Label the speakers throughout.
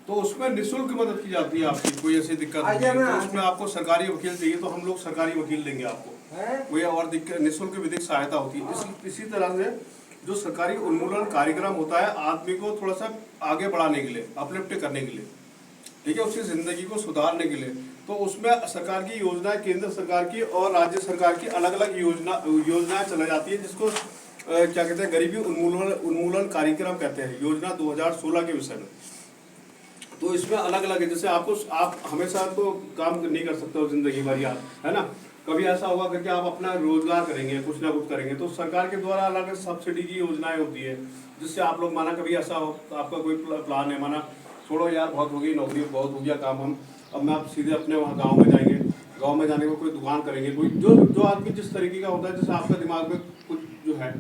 Speaker 1: तो उसमें निःशुल्क मदद की जाती है आपकी, कोई ऐसी दिक्कत नहीं है तो उसमें आपको सरकारी वकील चाहिए तो हम लोग सरकारी वकील देंगे आपको, कोई और दिक्कत, निःशुल्क विधिक सहायता होती है। इसी तरह से जो सरकारी उन्मूलन कार्यक्रम होता है आदमी को थोड़ा सा आगे बढ़ाने के लिए, अपलिफ्ट करने के लिए, ठीक है, उसकी जिंदगी को सुधारने के लिए, तो उसमें सरकार की योजनाएं, केंद्र सरकार की और राज्य सरकार की अलग अलग योजनाएं चलाई जाती है, जिसको क्या कहते हैं, गरीबी उन्मूलन कार्यक्रम कहते हैं, योजना 2016 के विषय में। तो इसमें अलग अलग है, जैसे आप हमेशा तो काम नहीं कर सकते हो जिंदगी भर यार, है ना, कभी ऐसा होगा करके आप अपना रोजगार करेंगे, कुछ ना कुछ करेंगे, तो सरकार के द्वारा अलग सब्सिडी की योजनाएं होती है, जिससे आप लोग, माना कभी ऐसा हो आपका कोई प्लान है, माना छोड़ो यार बहुत हो गई नौकरी, बहुत हो गया काम, हम अब मैं आप सीधे अपने वहाँ गाँव में जाएंगे, गाँव में जाने को कोई दुकान करेंगे, कोई जो आदमी जिस तरीके का होता है, जैसे आपका दिमाग में कुछ जो है,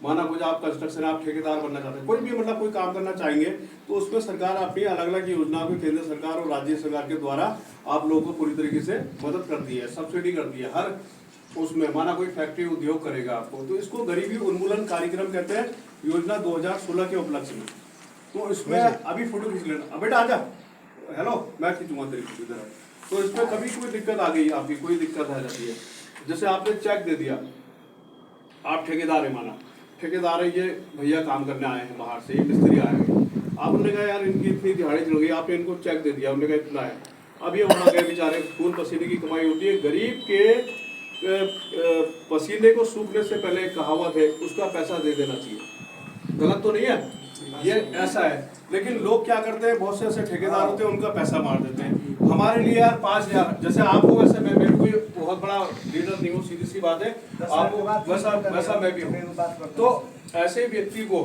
Speaker 1: माना कुछ आप कंस्ट्रक्शन, आप ठेकेदार बनना चाहते हैं, कोई भी मतलब कोई काम करना चाहेंगे, तो उसमें सरकार अपनी अलग अलग योजनाओं को केंद्र सरकार और राज्य सरकार के द्वारा आप लोगों को पूरी तरीके से मदद करती है, सब्सिडी करती है हर उसमें, माना कोई फैक्ट्री उद्योग करेगा आपको, तो इसको गरीबी उन्मूलन कार्यक्रम कहते हैं, योजना 2016 के उपलक्ष्य में। तो इसमें अभी फोटो खींच लेना, बेटा आजा, हेलो, मैं खींचूंगा तेरी फोटो इधर। तो इसमें कभी कोई दिक्कत आ गई, आपकी कोई दिक्कत आ जाती है, जैसे आपने चेक दे दिया, आप ठेकेदार है, माना ठेकेदार है, ये भैया काम करने आए हैं बाहर से, ये मिस्त्री आए हैं, आपने कहा यार इनकी इतनी दिहाड़ी चल गई, आपने इनको चेक दे दिया, उन्होंने कहा इतना है, अब ये वहाँ गए बेचारे, खून पसीने की कमाई होती है, गरीब के पसीने को सूखने से पहले कहावत है, उसका पैसा दे देना चाहिए, गलत तो नहीं है, ये ऐसा है। लेकिन लोग क्या करते हैं, बहुत से ऐसे ठेकेदार होते हैं, उनका पैसा मार देते हैं, हमारे लिए यार 5,000, जैसे आपको वैसे मैं कोई बहुत बड़ा लीडर नहीं हूँ, सीधी सी बात है, आपको वैसा मैं भी हूँ, तो ऐसे व्यक्ति को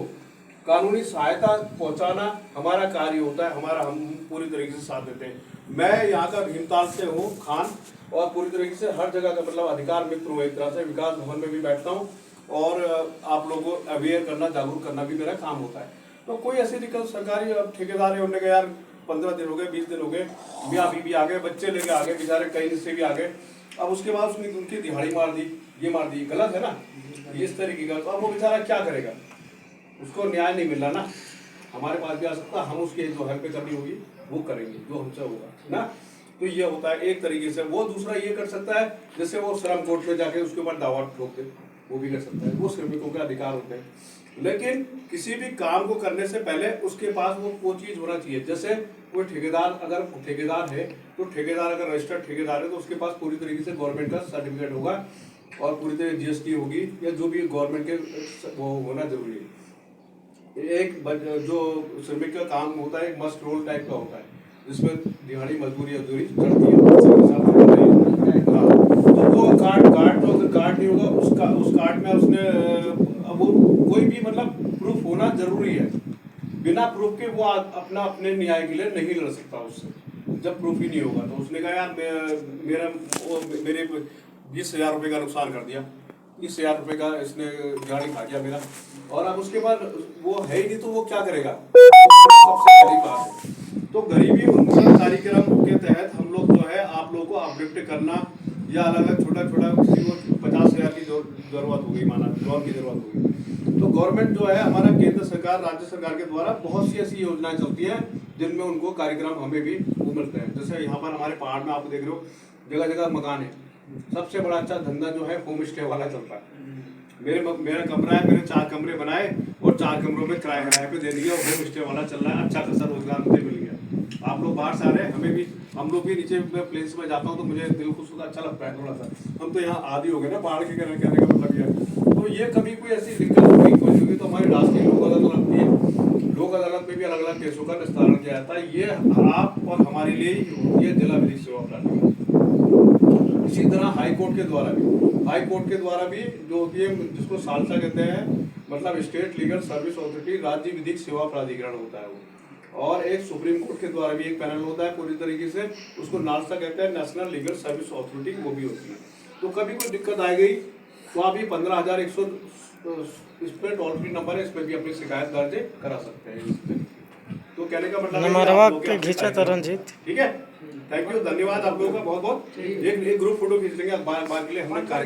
Speaker 1: कानूनी सहायता पहुंचाना हमारा कार्य होता है, हमारा, हम पूरी तरीके से साथ देते हैं। मैं यहाँ का भीमताल से हूँ खान, और पूरी तरीके से हर जगह का मतलब अधिकार मित्र हूँ, एक तरह से विकास भवन में भी बैठता हूँ, और आप लोगों को अवेयर करना, जागरूक करना भी मेरा काम होता है। तो कोई ऐसी दिक्कत, सरकारी ठेकेदार है, उन्होंने कहा यार 15 दिन हो गए, 20 दिन हो गए, मियाँ बीबी आ गए, बच्चे लेके आ गए, बेचारे कहीं से भी आ गए, अब उसके बाद उसने उनकी दिहाड़ी मार दी, ये मार दी, गलत है ना, इस तरीके का, तो अब वो बेचारा क्या करेगा, उसको न्याय नहीं मिल रहा ना, हमारे पास भी आ सकता, हम उसके जो हेल्प करनी होगी वो करेंगे, जो हमसे होगा ना। तो ये होता है एक तरीके से। वो दूसरा ये कर सकता है, जैसे वो श्रम कोर्ट में जाके उसके ऊपर दावा ठोक दे, वो भी कर सकता है, वो श्रमिकों के अधिकार होते हैं। लेकिन किसी भी काम को करने से पहले उसके पास वो चीज होना चाहिए, जैसे कोई ठेकेदार, अगर ठेकेदार है तो ठेकेदार अगर रजिस्टर्ड ठेकेदार है तो उसके पास पूरी तरीके से गवर्नमेंट का सर्टिफिकेट होगा, और पूरी तरह जीएसटी होगी, या जो भी गवर्नमेंट के वो होना जरूरी है। एक जो श्रमिक का काम होता है, एक मस्ट रोल टाइप का होता है, जिसमें दिहाड़ी मजदूरी अधूरी चढ़ती है, तो वो कार्ड तो अगर कार्ड नहीं होगा, उस कार्ड में उसने, अब वो कोई भी मतलब प्रूफ होना जरूरी है, बिना प्रूफ के वो अपने न्याय के लिए नहीं लड़ सकता उससे, जब प्रूफ ही नहीं होगा। तो उसने कहा यार मेरे 20,000 रुपये का नुकसान कर दिया, 20,000 रुपये का इसने गाड़ी खा गया मेरा, और अब उसके बाद वो है ही नहीं, तो वो क्या करेगा, सबसे बड़ी बात है। तो गरीबी उन्मूलन कार्यक्रम के तहत हम लोग जो है आप लोगों को अपलिफ्ट करना, या अलग अलग छोटा किसी को 50,000 की जरूरत होगी, माना लोन की जरूरत होगी, तो गवर्नमेंट जो है हमारा, केंद्र सरकार, राज्य सरकार के द्वारा बहुत सी ऐसी योजनाएं चलती हैं, जिनमें उनको कार्यक्रम हमें भी वो मिलते हैं। जैसे यहाँ पर हमारे पहाड़ में आप देख रहे हो, जगह जगह मकान है, सबसे बड़ा अच्छा धंधा जो है होम स्टे वाला चलता है। मेरा कमरा है, मैंने 4 कमरे बनाए, और 4 कमरों में किराए पे दे दिया, और होम स्टे वाला चल रहा है, अच्छा खासा रोजगार मुझे मिल गया। आप लोग बाहर से आ रहे हैं, हम लोग भी नीचे प्लेस में जाता हूँ तो मुझे दिल को अच्छा लगता है थोड़ा सा, हम तो यहाँ आदि हो गए ना पहाड़ के, कहने का मतलब ये। तो ये कभी कोई ऐसी दिक्कत होगी तो हमारी राष्ट्रीय लोक अदालत लगती है, लोक अदालत में भी अलग अलग केसों का निस्तारण किया जाता है। ये आप और हमारे लिए ही होती है जिला विधिक सेवा प्राधिकरण। इसी तरह हाई कोर्ट के द्वारा भी जो होती है, जिसको सालसा कहते हैं, मतलब स्टेट लीगल सर्विस अथॉरिटी, राज्य विधिक सेवा प्राधिकरण होता है वो, और एक सुप्रीम कोर्ट के द्वारा भी एक पैनल होता है पूरी तरीके से, उसको नालसा कहते हैं, नेशनल लीगल सर्विस अथॉरिटी, वो भी होती है। तो कभी कोई दिक्कत आ गई तो आप ये 15,100 इस पर टोल फ्री नंबर है, इस पर भी अपनी शिकायत दर्ज करा सकते हैं। तो कहने का मतलब
Speaker 2: घिंचा था रंजीत,
Speaker 1: ठीक है, थैंक यू, धन्यवाद आप लोगों का बहुत बहुत। एक ग्रुप फोटो खींच लेंगे, बार के लिए हमने